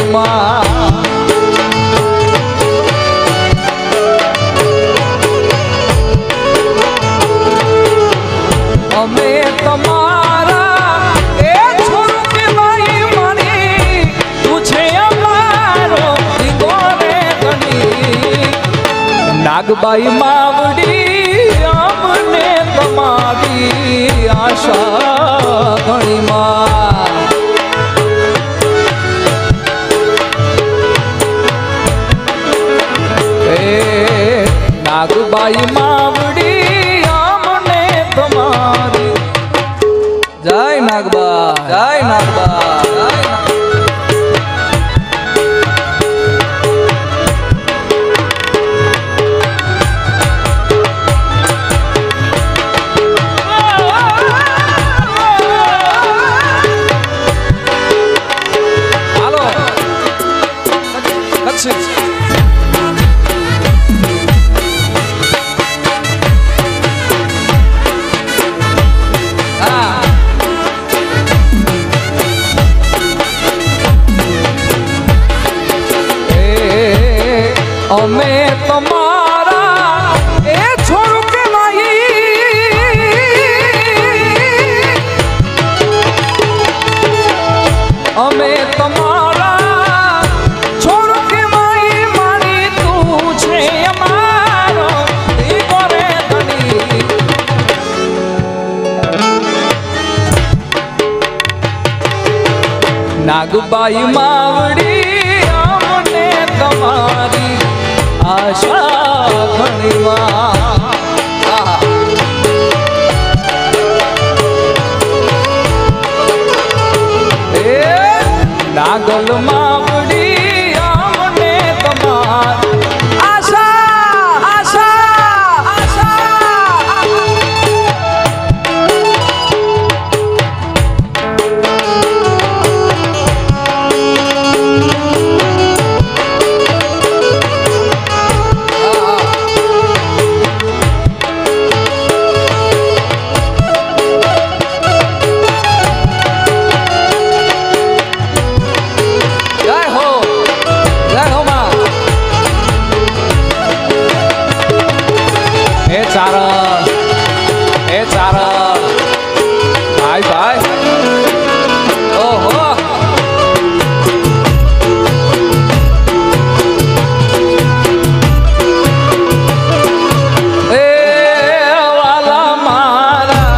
ઘણીમાં અમે તમારા એ છોરું કે ભાઈ મારી તું છે અમારો દીવો રે ઘણી નાગબાઈ માવડી અમને તમારી આશા ઘણીમાં નાગબાઈ માવડી અમને તમારી જય નાગબા જય નાગબા હાલો અમે તમારા એ છોરું કે ભાઈ અમે તમારા છોરું કે ભાઈ મારી તું છે અમારો દીવો રે ધણી નાગબાઈ માવડી અમને તમારી આશા ઘણીમાં નાગલ માવડી અમને તમારી આશા આશા આશા ભાઈ ભાઈ ઓહો એ વાલા મારા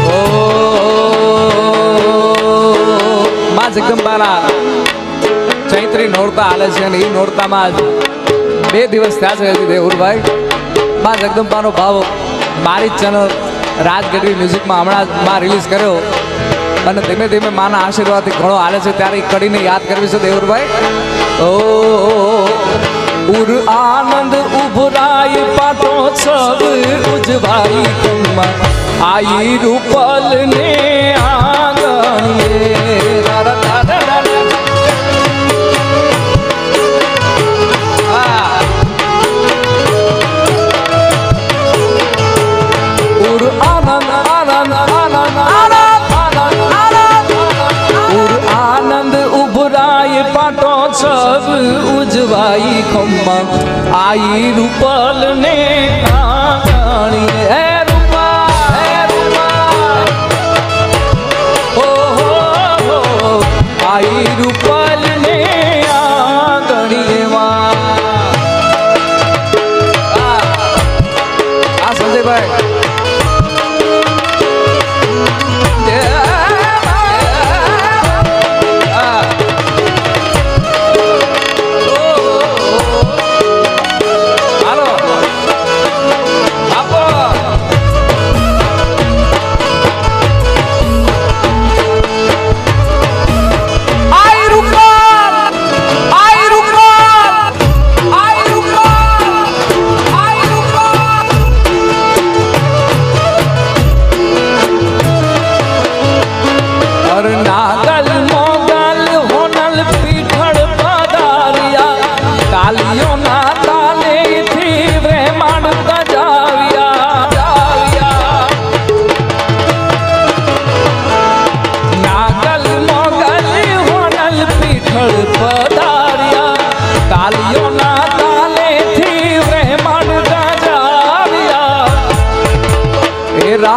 ઓ માં જગદંબાના ચૈત્રી નોરતા હાલે છે અને એ નોરતામાં જ 2 દિવસ થયા છે હજી દેવુરભાઈ માં જગદંબાનો ભાવ મારી જ ચેનલ રાજ ગઢવી મ્યુઝિકમાં હમણાં જ માં રિલીઝ કર્યો અને ધીમે ધીમે માના આશીર્વાદથી ઘણો હાલે છે ત્યારે એ કડીને યાદ કરવી છે દેવુરભાઈ ઓ ઉર આનંદ ઉભરાય પાટો છબ ઉજવાઈ કમમાં આઈ રૂપલ ને આંગણીએ सब उजवाई खम्मा आई रूपल ने आंगणी है आई रूपल ने आंगणी आ संजय भाई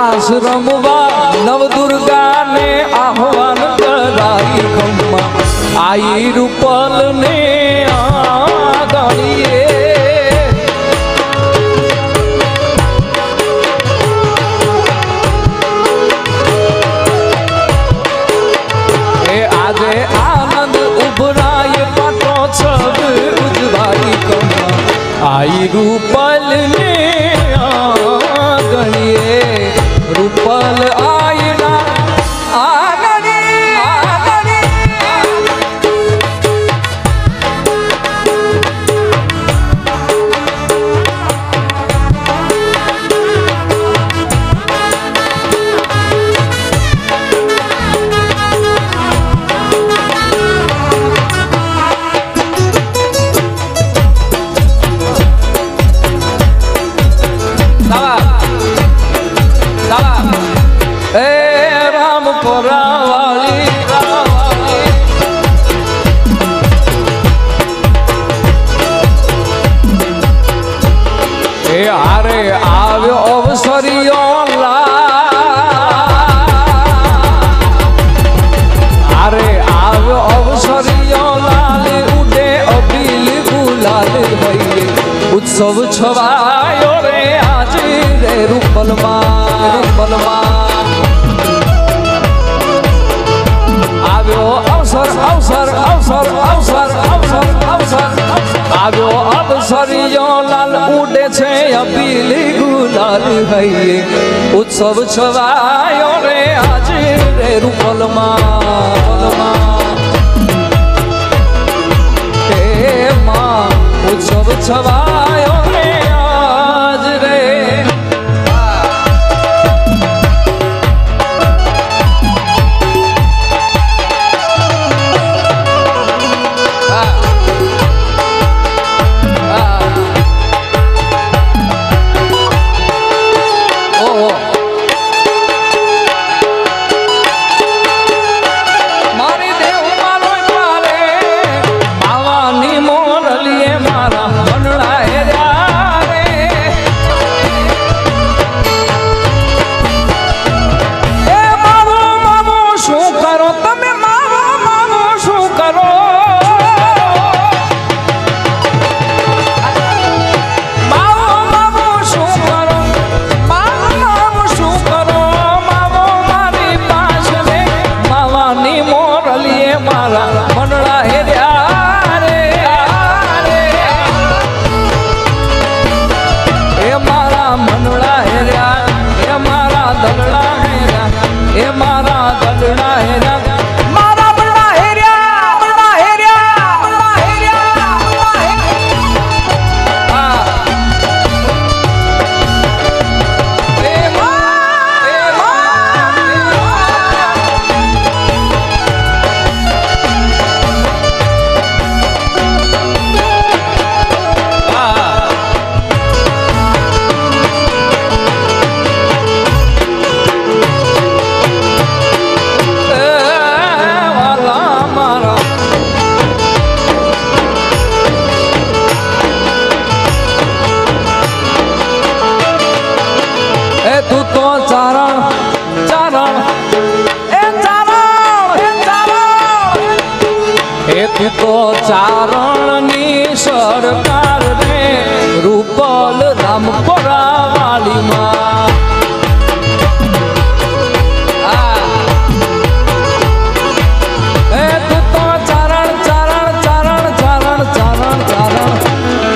રાસ રમવા નવદુર્ગાને આહવાન કરાઈ ખમ્મા આઈ રૂપલને આદળીએ એ આજે આનંદ ઉભરાય પાટો છબ ઉજવાઈ ખમ્મા આઈ રૂપલને આદળીએ રૂપલ આયના હારે આવ્યો અવસરિયો હારે આવ્યો અવસરિયો લાલ ઉડે અબીલ ગુલાલ ભઈ ઉત્સવ છવાયો રે આજે રે રૂપલમાં આવ્યો અવસર અવસર અવસર અવસર અવસર અવસર આવ્યો અવસરિયો લાલ ઉડે છે અબીલ ગુલાલ હૈયે ઉત્સવ છવાયો રે આજે રે રૂપલમાં એમાં ઉત્સવ છવાયો રે આજ રે તો ચારણની સરકાર રે રૂપલ રામપરા વાલીમાં તું તો ચારણ ચારણ ચારણ ચારણ ચારણ ચારણ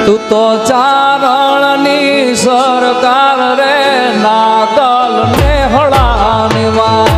તું તો ચારણની સરકાર રે નાગલ ને હળાનીમાં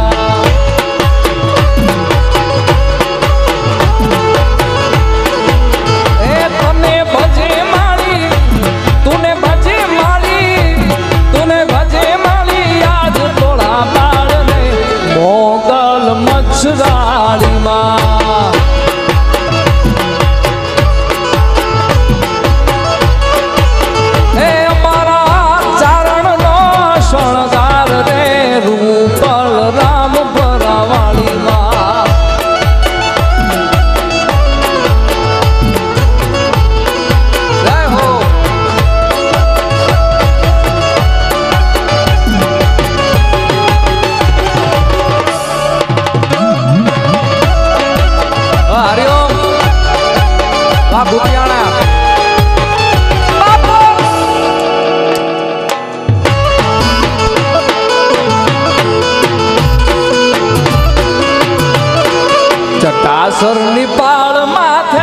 જટાસરની પાળ માથે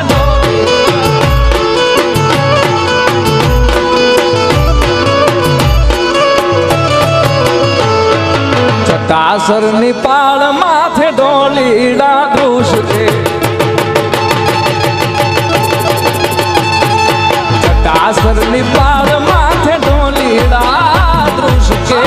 જટાસરની પાળ માથે ઢોલીડા દૃશ્ય જટાસરની પાળ માથે ઢોલીડા દૃશ્ય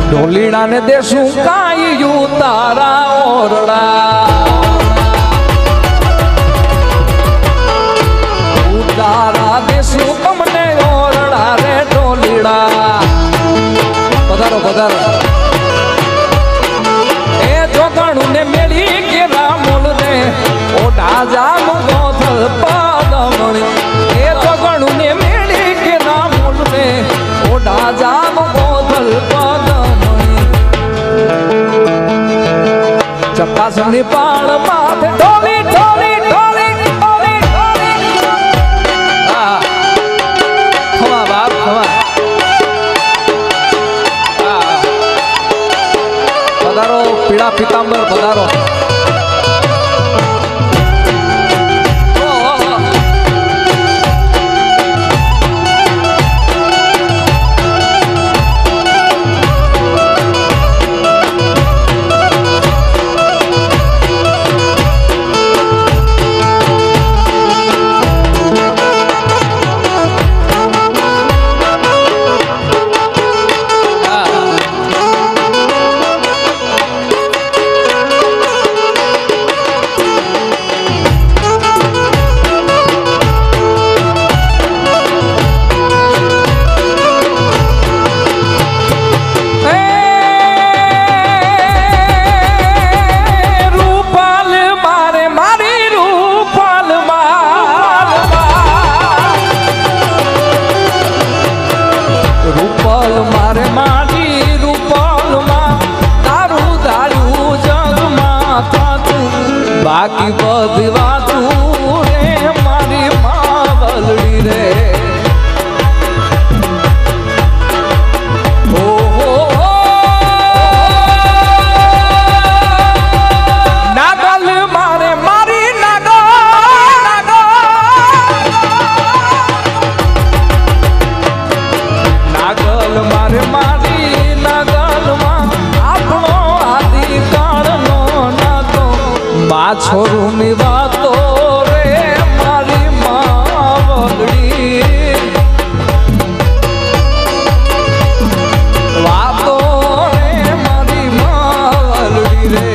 ઢોલીડા ને દેશું કાયું તારા ઓરડા ઉતારા દેશું તમને ઓરડા રે ઢોલીડા પધારો પધારો એ જોગણું ને મેળી કે રામુલ ને ઓઢા જામ ગોથલ પદમણી એ જોગણું ને મેળી કે રામુલ ને ઓઢા જામ ગોથલ પદમણી જટાસરની પાળ માથે ઢોલી ઢોલી ઢોલી ઢોલી ઢોલી હા ખવા બાપ ખવા હા પધારો પીળા પિતાંબર પધારો બાકી બધી વાતું રે મારી માવલડી રે નાગલ મારે મારી નાગલ મારે મારી નાગલમાં આપણો આદિકાળનો નાતો છોરુની વાતો રે મારી માવલડી વાતો રે મારી માવલડી રે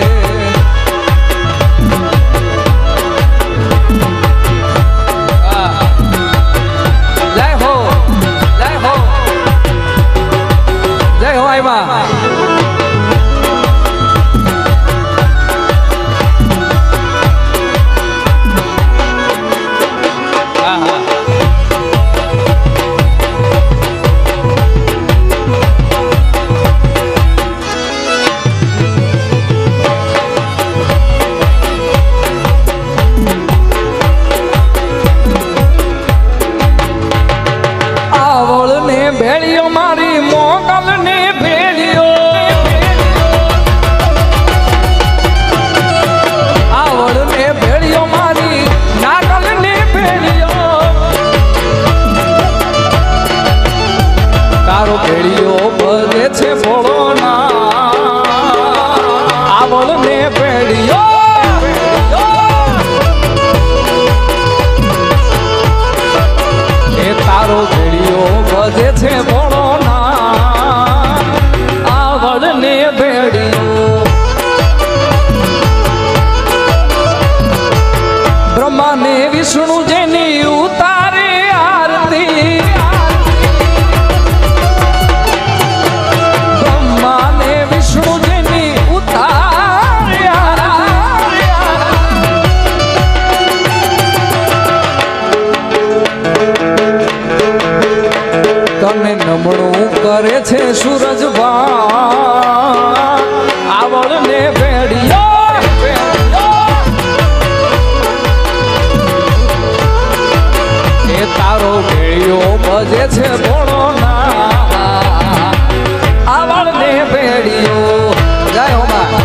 જય હો જય હો જય હો આઈમાં ભેળિયો મારી મોગલ ને ભેળિયો આવડ ને ભેળિયો મારી નાગલ ને ભેળિયો તારો ભેળિયો ભલે છે ભોળો ના આવડ ને ભેળિયો તારો ભેળિયો ભજે છે ભોળો ના આવડ ને ભેળિયો બ્રહ્મા ને વિષ્ણુ જેની ઉતારે આરતી બ્રહ્મા ને વિષ્ણુ જેની ઉતારે તને નમણું કરે છે સૂરજ આવડ ને ભેળિયો ભજે છે ભોળો ના આવડને ભેડિયો જય હો માં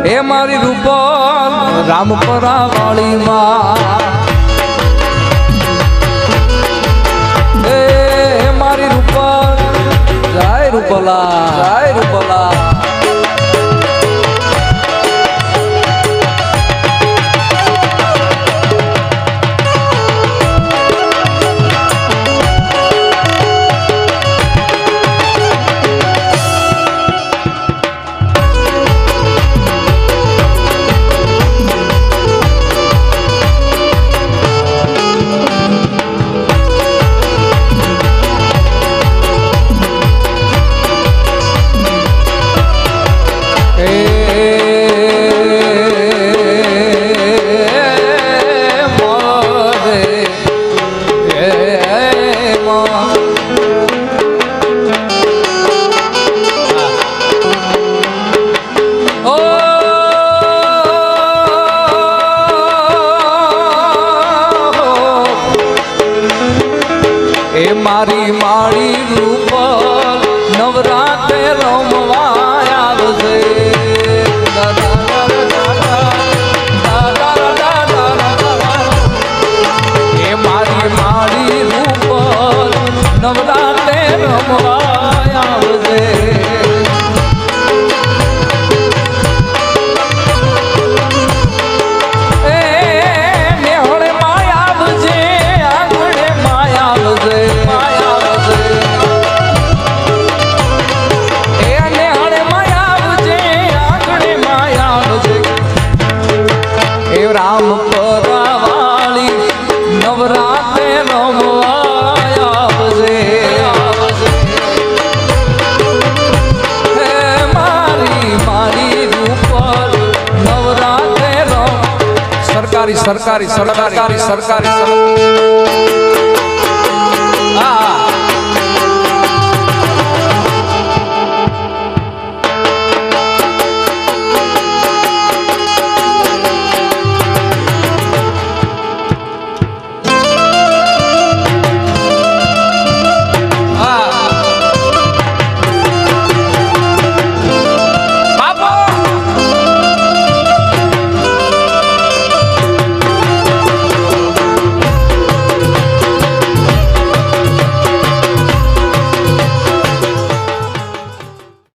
એ મારી રૂપલ રામપરા વાળી માં એ મારી રૂપલ જય રૂપલા મારી માળી રૂપલ નવરાત્રે રમવા આવજે એ મારી માળી રૂપલ નવરાત્રે રમવા આવજે રામ પરાવાળી નવરાત્રે રમવા આવજે હે મારી રૂપલ નવરાત્રે રમ સરકારી